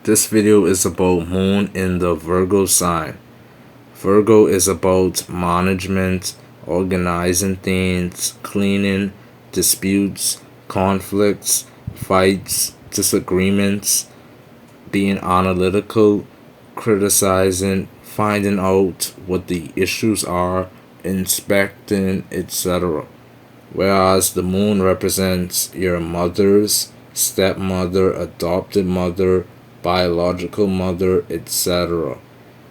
This video is about Moon in the Virgo sign. Virgo is about management, organizing things, cleaning, disputes, conflicts, fights, disagreements, being analytical, criticizing, finding out what the issues are, inspecting, etc. Whereas the moon represents your mother's stepmother, adopted mother, biological mother, etc.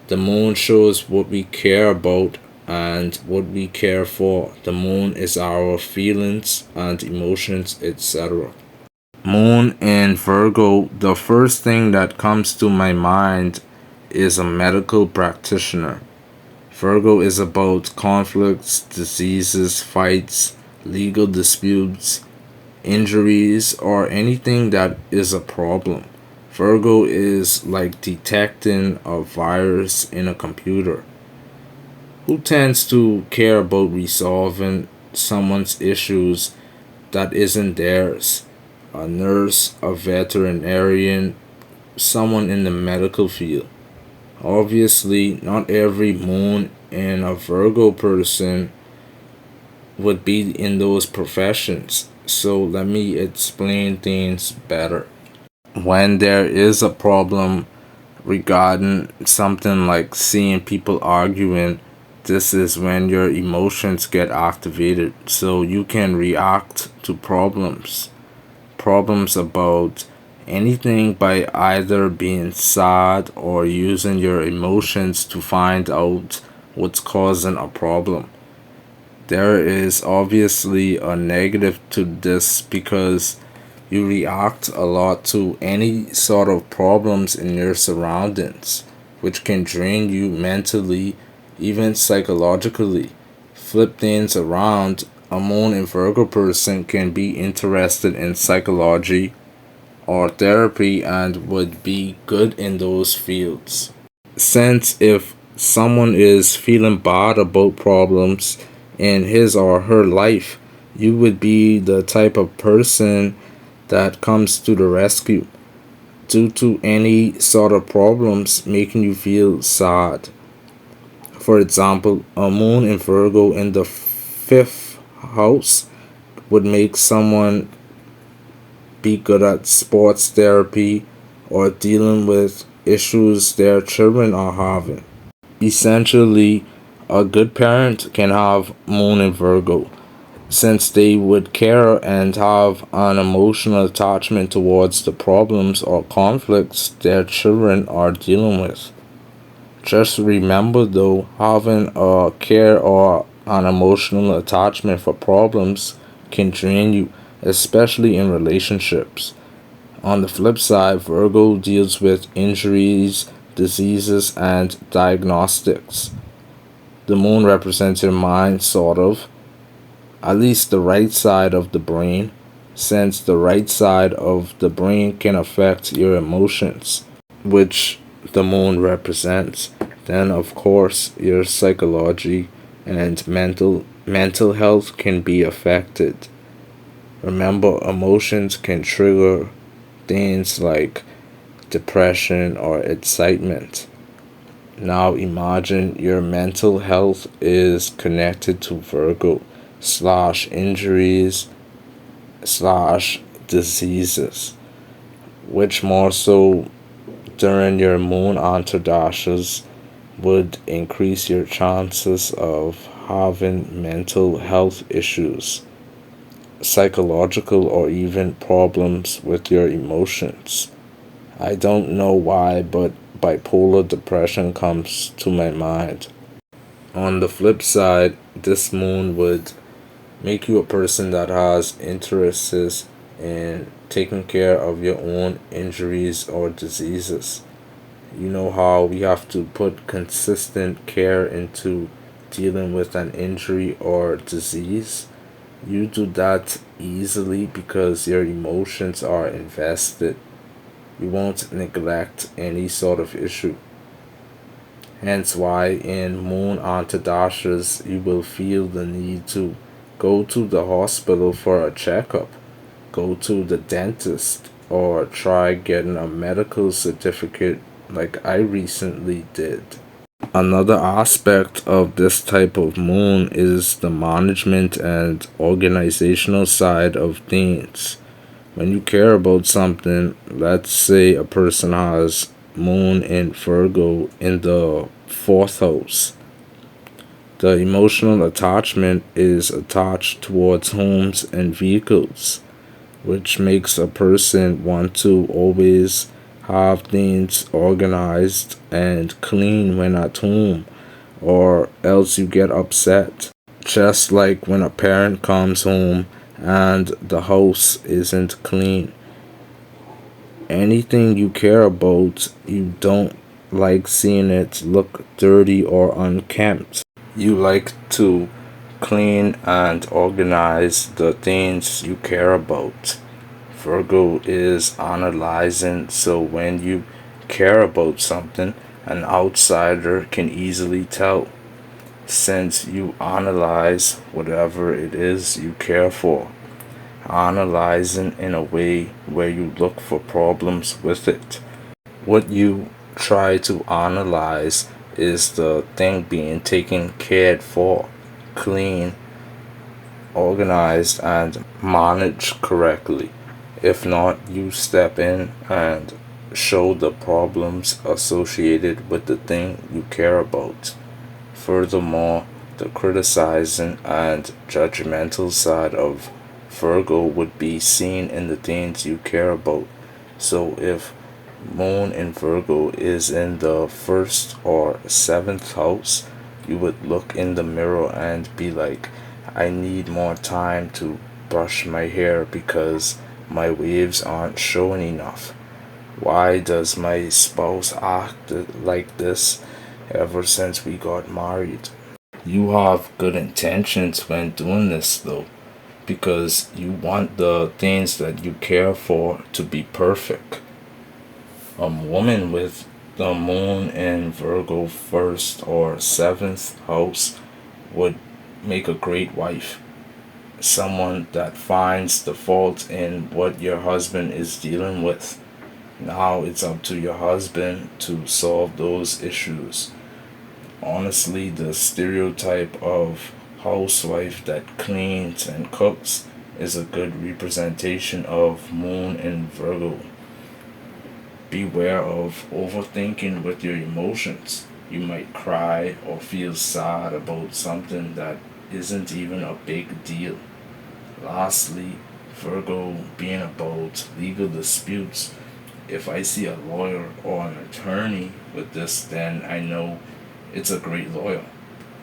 The moon shows what we care about and what we care for. The moon is our feelings and emotions, etc. Moon in Virgo, the first thing that comes to my mind is a medical practitioner. Virgo is about conflicts, diseases, fights, legal disputes, injuries, or anything that is a problem. Virgo is like detecting a virus in a computer. Who tends to care about resolving someone's issues that isn't theirs? A nurse, a veterinarian, someone in the medical field. Obviously, not every moon in a Virgo person would be in those professions. So let me explain things better. When there is a problem regarding something like seeing people arguing, this is when your emotions get activated. So you can react to problems about anything by either being sad or using your emotions to find out what's causing a problem. There is obviously a negative to this because you react a lot to any sort of problems in your surroundings, which can drain you mentally, even psychologically. Flip things around, a Moon in Virgo person can be interested in psychology or therapy and would be good in those fields. Since if someone is feeling bad about problems in his or her life, you would be the type of person that comes to the rescue due to any sort of problems making you feel sad. For example, a moon in Virgo in the fifth house would make someone be good at sports therapy or dealing with issues their children are having. Essentially, a good parent can have moon in Virgo since they would care and have an emotional attachment towards the problems or conflicts their children are dealing with. Just remember though, having a care or an emotional attachment for problems can drain you, especially in relationships. On the flip side, Virgo deals with injuries, diseases, and diagnostics. The moon represents your mind, sort of, at least the right side of the brain, since the right side of the brain can affect your emotions, which the moon represents. Then, of course, your psychology and mental health can be affected. Remember, emotions can trigger things like depression or excitement. Now imagine your mental health is connected to Virgo slash injuries slash diseases, which more so during your moon antardashas would increase your chances of having mental health issues, psychological, or even problems with your emotions. I don't know why, but bipolar depression comes to my mind. On the flip side, this moon would make you a person that has interests in taking care of your own injuries or diseases. You know how we have to put consistent care into dealing with an injury or disease? You do that easily because your emotions are invested. You won't neglect any sort of issue. Hence why in moon antardashas you will feel the need to go to the hospital for a checkup, go to the dentist, or try getting a medical certificate like I recently did. Another aspect of this type of moon is the management and organizational side of things. When you care about something, let's say a person has moon in Virgo in the fourth house. The emotional attachment is attached towards homes and vehicles, which makes a person want to always have things organized and clean when at home, or else you get upset. Just like when a parent comes home and the house isn't clean. Anything you care about, you don't like seeing it look dirty or unkempt. You like to clean and organize the things you care about. Virgo is analyzing, so when you care about something, an outsider can easily tell, since you analyze whatever it is you care for. Analyzing in a way where you look for problems with it. What you try to analyze is the thing being taken cared for, clean, organized, and managed correctly. If not, you step in and show the problems associated with the thing you care about. Furthermore, the criticizing and judgmental side of Virgo would be seen in the things you care about. So if Moon in Virgo is in the first or seventh house, you would look in the mirror and be like, I need more time to brush my hair because my waves aren't showing enough. Why does my spouse act like this ever since we got married? You have good intentions when doing this though, because you want the things that you care for to be perfect. A woman with the moon in Virgo first or seventh house would make a great wife. Someone that finds the fault in what your husband is dealing with. Now it's up to your husband to solve those issues. Honestly, the stereotype of housewife that cleans and cooks is a good representation of moon in Virgo. Beware of overthinking with your emotions. You might cry or feel sad about something that isn't even a big deal. Lastly, Virgo being about legal disputes. If I see a lawyer or an attorney with this, then I know it's a great lawyer.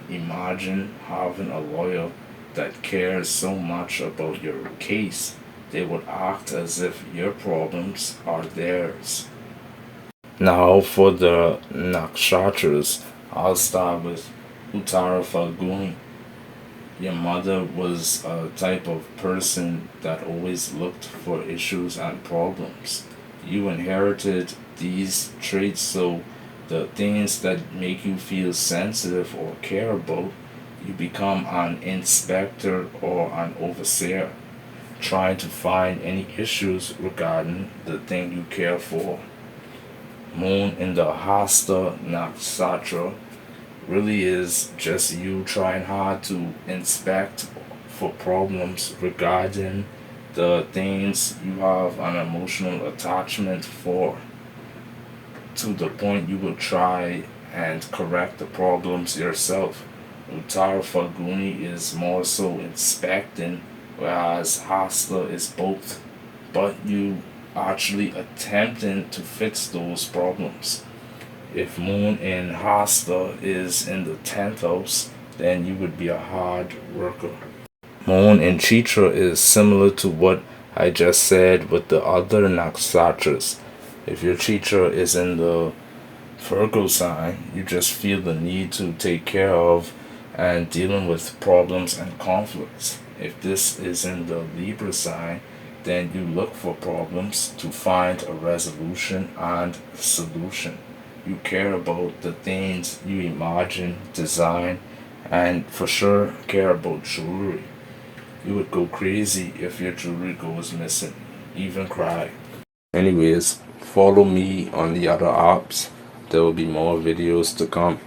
Imagine having a lawyer that cares so much about your case, they would act as if your problems are theirs. Now, for the Nakshatras, I'll start with Uttara Falguni. Your mother was a type of person that always looked for issues and problems. You inherited these traits, so the things that make you feel sensitive or care about, you become an inspector or an overseer, trying to find any issues regarding the thing you care for. Moon in the Hasta Nakshatra really is just you trying hard to inspect for problems regarding the things you have an emotional attachment for, to the point you will try and correct the problems yourself. Uttara Falguni is more so inspecting, whereas Hasta is both, but you actually attempting to fix those problems. If Moon in Hasta is in the 10th house, then you would be a hard worker. Moon in Chitra is similar to what I just said with the other nakshatras. If your Chitra is in the Virgo sign, you just feel the need to take care of and dealing with problems and conflicts. If this is in the Libra sign, then you look for problems to find a resolution and solution. You care about the things you imagine, design, and for sure care about jewelry. You would go crazy if your jewelry goes missing, even cry. Anyways, follow me on the other apps. There will be more videos to come.